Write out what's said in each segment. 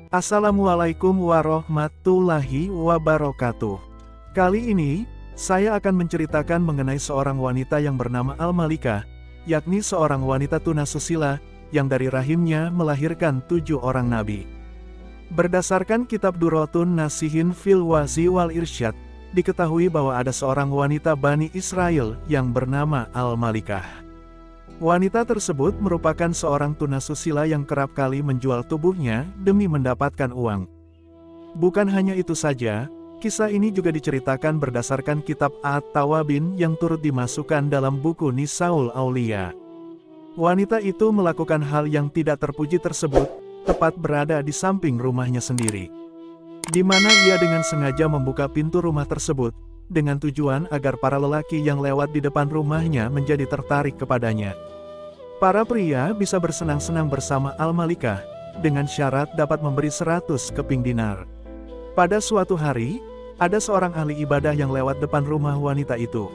Assalamualaikum warahmatullahi wabarakatuh. Kali ini, saya akan menceritakan mengenai seorang wanita yang bernama Al-Malikah, yakni seorang wanita tunasusila, yang dari rahimnya melahirkan 7 orang nabi. Berdasarkan kitab Durratun Nasihin fil Wazi wal Irsyad, diketahui bahwa ada seorang wanita Bani Israel yang bernama Al-Malikah. Wanita tersebut merupakan seorang tunasusila yang kerap kali menjual tubuhnya demi mendapatkan uang. Bukan hanya itu saja, kisah ini juga diceritakan berdasarkan kitab At-Tawabin yang turut dimasukkan dalam buku Nisaul Aulia. Wanita itu melakukan hal yang tidak terpuji tersebut, tepat berada di samping rumahnya sendiri, di mana ia dengan sengaja membuka pintu rumah tersebut, dengan tujuan agar para lelaki yang lewat di depan rumahnya menjadi tertarik kepadanya. Para pria bisa bersenang-senang bersama Al-Malikah, dengan syarat dapat memberi 100 keping dinar. Pada suatu hari, ada seorang ahli ibadah yang lewat depan rumah wanita itu.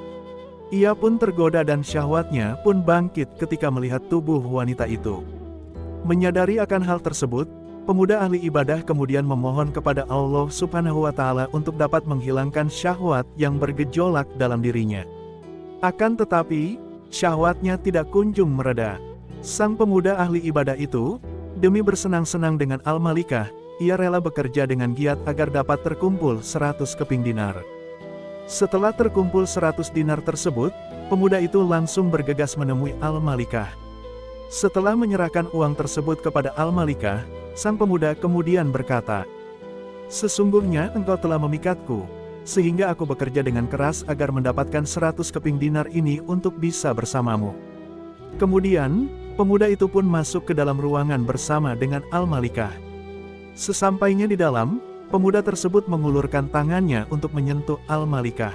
Ia pun tergoda dan syahwatnya pun bangkit ketika melihat tubuh wanita itu. Menyadari akan hal tersebut, pemuda ahli ibadah kemudian memohon kepada Allah Subhanahu wa Ta'ala untuk dapat menghilangkan syahwat yang bergejolak dalam dirinya. Akan tetapi, syahwatnya tidak kunjung mereda. Sang pemuda ahli ibadah itu, demi bersenang-senang dengan Al-Malikah, ia rela bekerja dengan giat agar dapat terkumpul 100 keping dinar. Setelah terkumpul 100 dinar tersebut, pemuda itu langsung bergegas menemui Al-Malikah. Setelah menyerahkan uang tersebut kepada Al-Malikah, sang pemuda kemudian berkata, "Sesungguhnya engkau telah memikatku, sehingga aku bekerja dengan keras agar mendapatkan 100 keping dinar ini untuk bisa bersamamu." Kemudian, pemuda itu pun masuk ke dalam ruangan bersama dengan Al-Malikah. Sesampainya di dalam, pemuda tersebut mengulurkan tangannya untuk menyentuh Al-Malikah.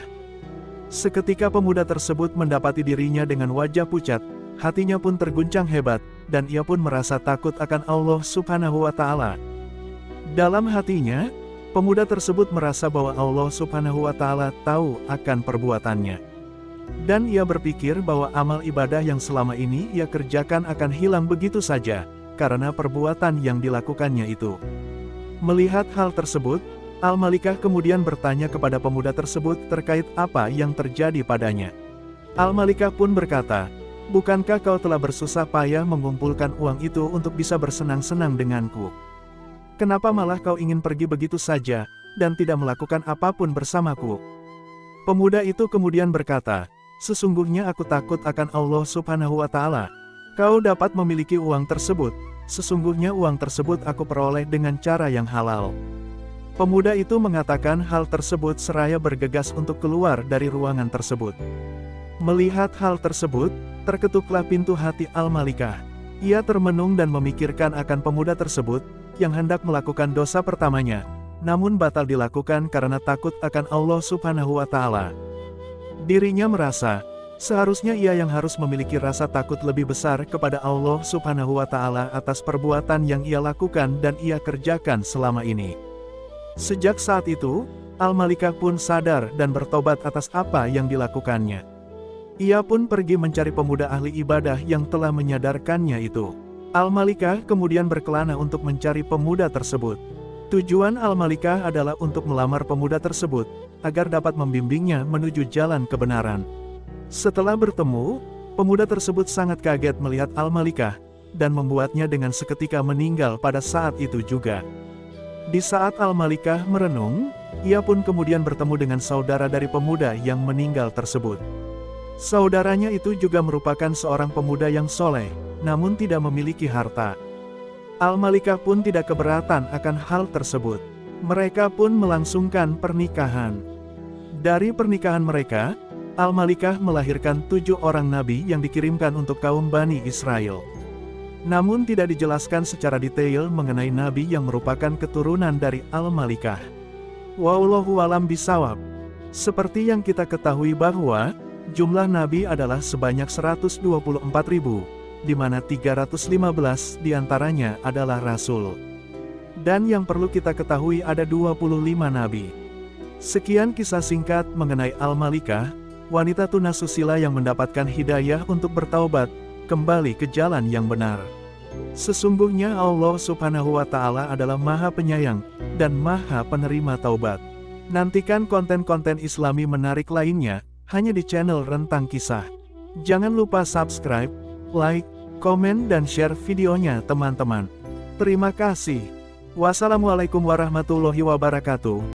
Seketika pemuda tersebut mendapati dirinya dengan wajah pucat, hatinya pun terguncang hebat, dan ia pun merasa takut akan Allah Subhanahu wa Ta'ala. Dalam hatinya, pemuda tersebut merasa bahwa Allah Subhanahu wa Ta'ala tahu akan perbuatannya. Dan ia berpikir bahwa amal ibadah yang selama ini ia kerjakan akan hilang begitu saja, karena perbuatan yang dilakukannya itu. Melihat hal tersebut, Al-Malikah kemudian bertanya kepada pemuda tersebut terkait apa yang terjadi padanya. Al-Malikah pun berkata, "Bukankah kau telah bersusah payah mengumpulkan uang itu untuk bisa bersenang-senang denganku? Kenapa malah kau ingin pergi begitu saja, dan tidak melakukan apapun bersamaku?" Pemuda itu kemudian berkata, "Sesungguhnya aku takut akan Allah Subhanahu wa Ta'ala. Kau dapat memiliki uang tersebut, sesungguhnya uang tersebut aku peroleh dengan cara yang halal." Pemuda itu mengatakan hal tersebut seraya bergegas untuk keluar dari ruangan tersebut. Melihat hal tersebut, terketuklah pintu hati Al-Malikah. Ia termenung dan memikirkan akan pemuda tersebut, yang hendak melakukan dosa pertamanya, namun batal dilakukan karena takut akan Allah Subhanahu wa Ta'ala. Dirinya merasa, seharusnya ia yang harus memiliki rasa takut lebih besar kepada Allah Subhanahu wa Ta'ala atas perbuatan yang ia lakukan dan ia kerjakan selama ini. Sejak saat itu, Al-Malikah pun sadar dan bertobat atas apa yang dilakukannya. Ia pun pergi mencari pemuda ahli ibadah yang telah menyadarkannya itu. Al-Malikah kemudian berkelana untuk mencari pemuda tersebut. Tujuan Al-Malikah adalah untuk melamar pemuda tersebut, agar dapat membimbingnya menuju jalan kebenaran. Setelah bertemu, pemuda tersebut sangat kaget melihat Al-Malikah, dan membuatnya dengan seketika meninggal pada saat itu juga. Di saat Al-Malikah merenung, ia pun kemudian bertemu dengan saudara dari pemuda yang meninggal tersebut. Saudaranya itu juga merupakan seorang pemuda yang soleh, namun tidak memiliki harta. Al-Malikah pun tidak keberatan akan hal tersebut. Mereka pun melangsungkan pernikahan. Dari pernikahan mereka, Al-Malikah melahirkan 7 orang nabi yang dikirimkan untuk kaum Bani Israel. Namun tidak dijelaskan secara detail mengenai nabi yang merupakan keturunan dari Al-Malikah. Wallahu a'lam bishawab. Seperti yang kita ketahui bahwa jumlah nabi adalah sebanyak 124.000, di mana 315 diantaranya adalah rasul. Dan yang perlu kita ketahui ada 25 nabi. Sekian kisah singkat mengenai Al-Malikah, wanita tunasusila yang mendapatkan hidayah untuk bertaubat, kembali ke jalan yang benar. Sesungguhnya Allah Subhanahu wa Ta'ala adalah Maha Penyayang dan Maha Penerima Taubat. Nantikan konten-konten Islami menarik lainnya hanya di channel Rentang Kisah. Jangan lupa subscribe, like, komen, dan share videonya teman-teman. Terima kasih. Wassalamualaikum warahmatullahi wabarakatuh.